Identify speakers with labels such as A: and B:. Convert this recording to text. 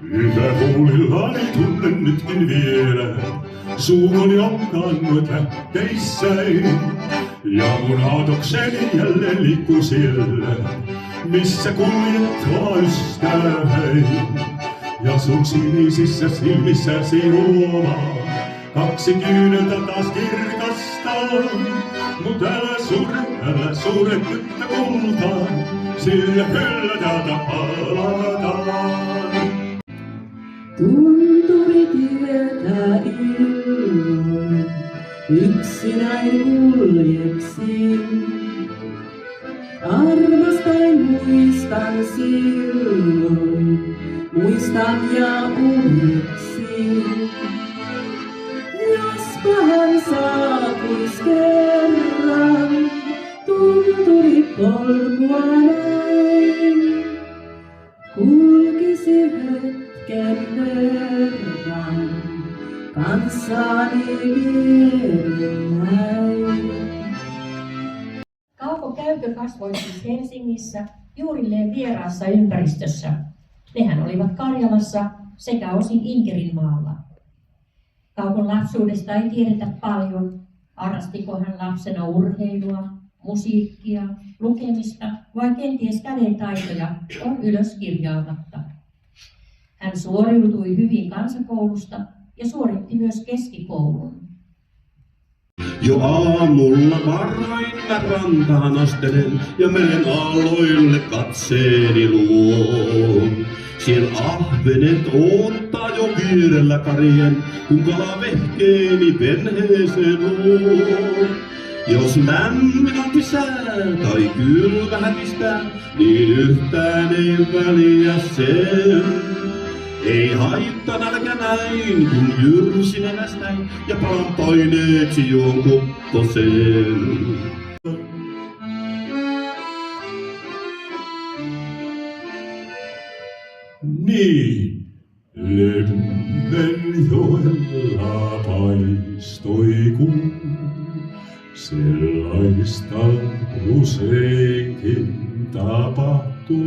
A: Hyvä huulillani tunnen nytkin vielä, suukoni on kannut lähteissäin. Ja mun aatokseni jälleen liikkuu siellä, missä kuljet vaan ystäväin. Ja sun sinisissä silmissäsi ruomaa, kaksi kyyneltä taas kirkastaa. Mut älä sure tyttö kultaan, sillä kyllä täältä palataan.
B: Tunturitietä illoin, yksinäin kuljeksin. Armastain muistan silloin, muistan ja uneksin. Jospa hän saapuis kerran, tunturipolkua näin. Kulkisi hetken verran, kanssani vierenäin.
C: Kauko Käykö kasvoi siis Helsingissä juurilleen vieraassa ympäristössä. Nehän olivat Karjalassa sekä osin Inkerinmaalla. Kaukon lapsuudesta ei tiedetä paljon. Harrastiko hän lapsena urheilua, musiikkia, lukemista vai kenties kädentaitoja on ylös kirjaamatta. Hän suoriutui hyvin kansakoulusta ja suoritti myös keskikoulun.
D: Jo aamulla varhain mä rantaan astelen ja menen aalloille katseeni luo. Siellä ahvenet oottaa jo vierellä karjen, kun kalavehkeeni venheeseen luo. Jos lämmin on sää tai kylmä hätistää, niin yhtään ei väliä sen. Ei haittaa nälkä näin, kun jyrsin elästäin ja palan paineeksi juon kupposen.
A: Niin, Lemmenjoella paistoi kuu, sellaista useinkin tapahtuu.